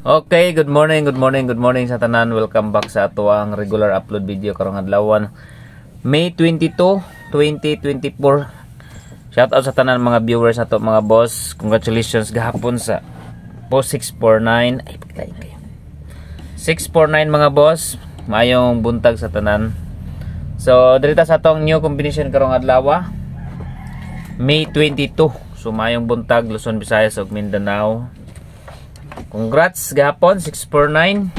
Okay, good morning sa tanan. Welcome back sa ato ang regular upload video karong adlaw, May 22, 2024. Shout out sa tanan mga viewers ato mga boss. Congratulations gahapon sa post 649. Ay, pagkain kayo. 649 mga boss. Mayong buntag sa tanan. So, dirita sa atong new combination karong adlaw, May 22. So, mayong buntag Luzon, Visayas ug Mindanao. Congrats gahapon 649.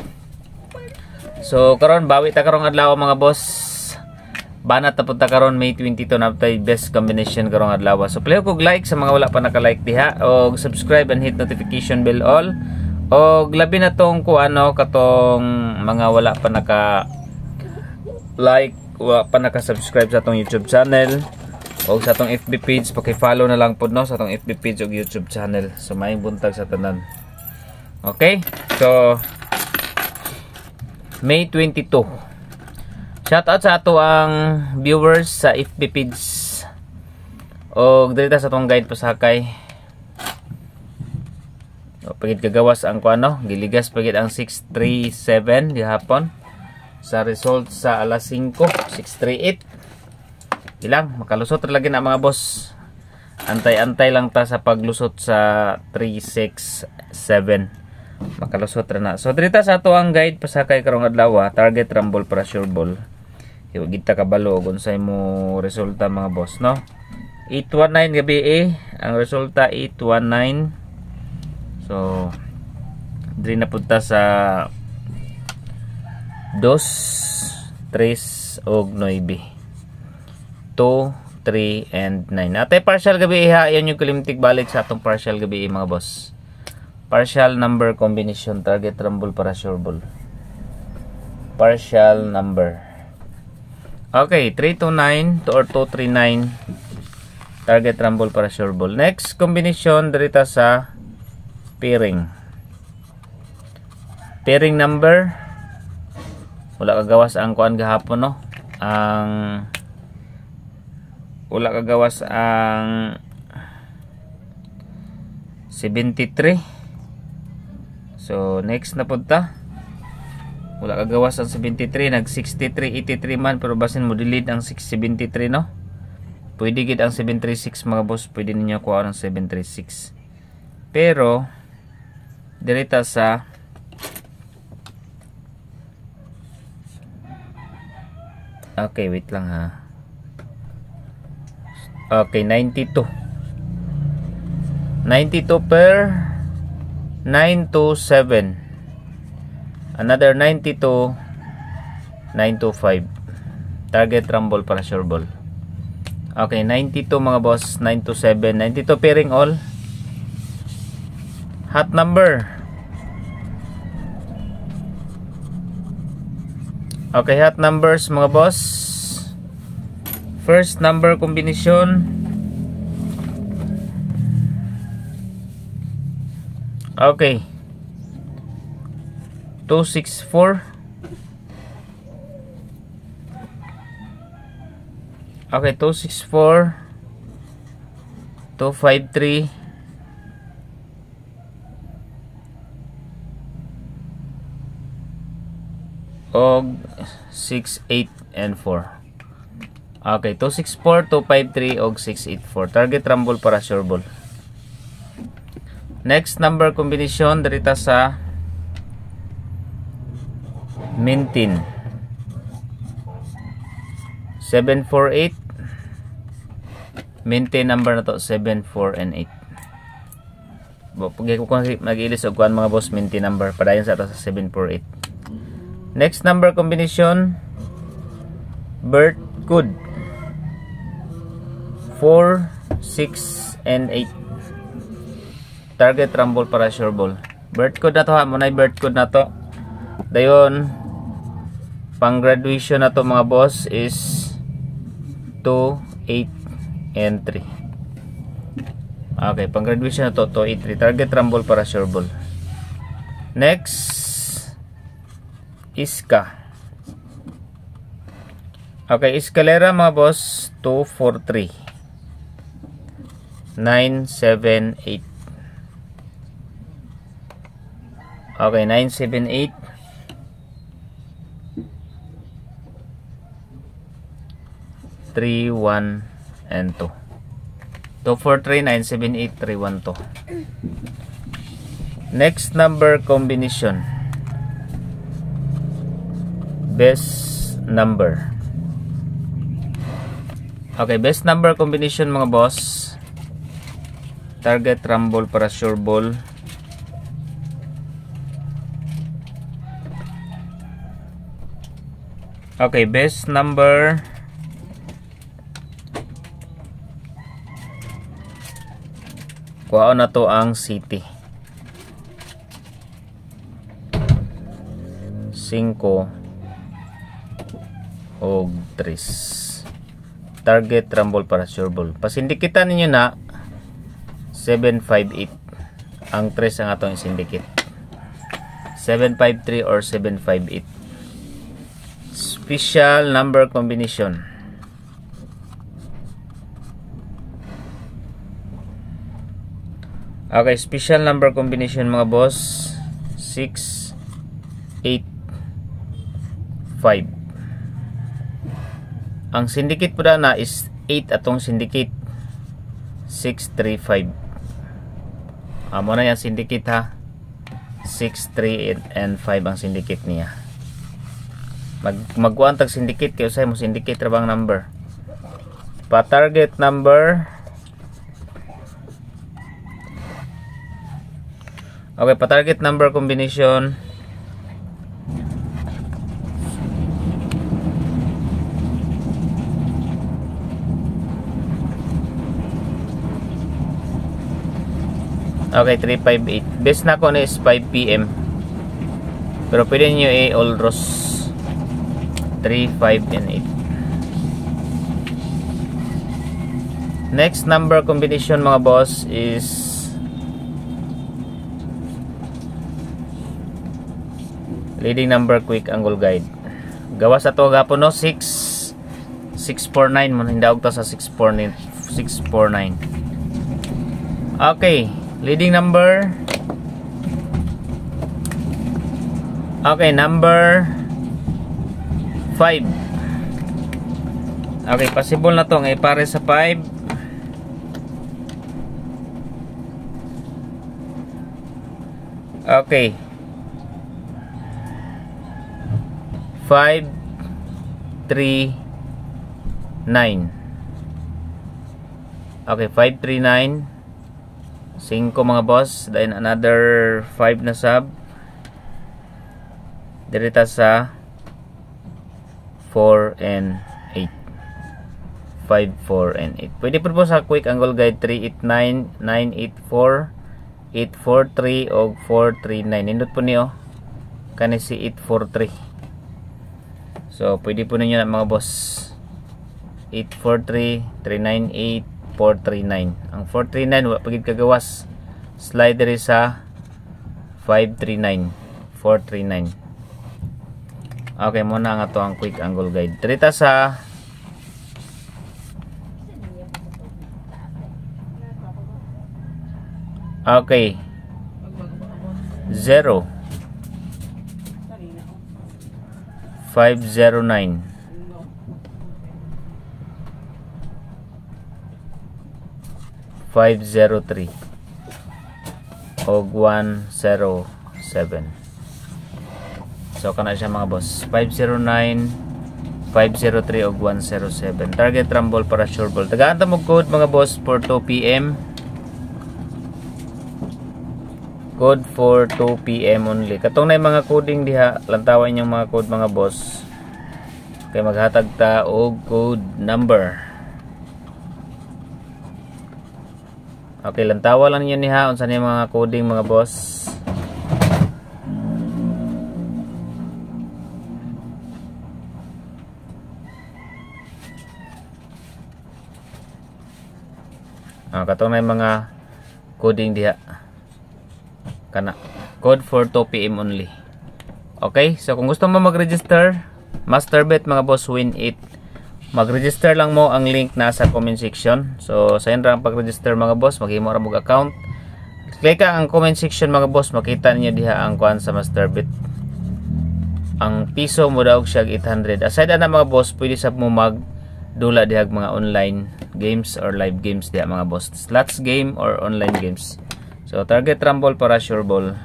So karon bawi ta karong adlaw mga boss. Banat ta punta karon May 22 na tay best combination karong adlaw. So play ko like sa mga wala pa naka-like diha og subscribe and hit notification bell all. Og labi na tong katong mga wala pa naka-like, wala pa naka-subscribe sa atong YouTube channel o sa atong FB page, paki-follow na lang pud no sa atong FB page ug YouTube channel. So maayong buntag sa tanan. Okay, so May 22. Shout out sa ato ang viewers sa FB page o dito sa atong guide pasakay. O pagit kagawas ang giligas pagit ang 637 gihapon sa result sa alas 5, 638. Ilang makalusot lagi na mga boss. Antay-antay lang ta sa paglusot sa 367. Makalusot ra na. So dito sa ato ang guide pasakay karong adlaw, target rumble para sure ball. Iwa kita kabalo kung unsay mo resulta mga boss, no? 819 gabi ang resulta 819. So diri na punta sa 2, 3 og 9. 2, 3 and 9. Atay partial gabi yan yung kalimtik balik sa atong partial gabi mga boss. Partial number combination, target rumble para sure ball. Partial number. Okay, 329 or 239. Target rumble para sure ball. Next combination dirita sa pairing. Pairing number. Wala kagawas ang kuan gahapon, no? Wala kagawas ang 73. So next na punta. Wala kagawas ang 73, nag 63, 83 man pero basin mo delete ang 673, no? Pwede gid ang 736 mga boss, pwede ninyo kuha ang 736. Pero direta sa okay, wait lang ha. Okay, 92. 92 per 927. Another 92. 925. Target rumble para sure ball. Okay, 92 mga boss. 927. 92 pairing all. Hot number. Okay, hot numbers mga boss. First number combination. Okay. 264. Okay, 264. 253. Og 68 and 4. Okay, 264, 253 og 684. Target rumble para sure ball. Next number combination dirita sa Mintin. 748. Mintin number na to 7, 4 and 8. Pag ko mag-ilis og kuan mga boss, Mintin number padayon sa ato sa 748. Next number combination Bird Good. 4, 6 and 8. Target rumble para sure ball. Bird code na to ha. Munay bird code na to. Dayon pang graduation na to mga boss is 2, 8 and 3. Okay, pang graduation na to 2, 8, 3. Target rumble para sure ball. Next Iska. Okay, escalera mga boss 2, 4, 3. 9, 7, 8. Okay, 978 3-1 and 2. 243 978 312. Next number combination. Best number. Okay, best number combination mga boss. Target, rumble, para sure ball. Okay, best number. Kuha na to ang city. 5 o 3. Target, rumble, para sure ball. Pasindikitan ninyo na 758. Ang 3 ang atong sindikit. 753 or 758. Special number combination. Okay, special number combination mga boss. 6 8 5. Ang syndicate po na is 8 atong syndicate. 6 3 5. Amo na yan syndicate ha. 6 3 and 5 ang syndicate niya. Magkuan tag syndicate kay usay mo syndicate ra bang number. Pa target number. Okay, pa target number combination. Okay, 358. Best na ko na is 5 PM. Pero pwede nyo all rows 3, 5, and 8. Next number combination mga boss is leading number quick angle guide. Gawas ato gapon no 6 649 mo hindaog ta sa 649. Okay, leading number. Okay, number 5. Okay, possible na to ngay pare sa 5. Okay. 5 3 9. Okay, 5 3 9. 5 mga boss, then another 5 na sub. Direta sa 4 and 8. 5 4 and 8. Pwede po po sa quick angle guide 389 984 843 o 439. Nindot po niyo kani si 843. So, pwede po ninyo na mga boss. 843, 398, 439. Ang 439, wala pagid kagawas. Slider sa 539, 439. Okay, muna nga to ang quick angle guide. Trita sa okay 0 509 503 og 107. So kana siya mga boss. 509 503 og 107. Target rumble para sure ball. Tagaan ta mo code mga boss for 2 PM. Code for 2 PM only. Katong na yung mga coding diha, lantawan yung mga code mga boss. Kaya maghatag ta og code number. Okay, lantawa lang yun niha unsa ni mga coding mga boss. Katong na yung mga coding diha. Kana code for 2 PM only. Okay, so kung gusto mo mag-register master bet mga boss win 8, mag-register lang mo ang link nasa comment section. So sa inyo ang pag-register mga boss, maghimo ra mog account, Click ang comment section mga boss, makita niyo diha ang kuan sa Masterbit. Ang piso mo daw siya 800. Aside na mga boss, pwede sab mo mag dula dihag mga online games or live games diha mga boss. Slots game or online games. So target rumble para sure ball.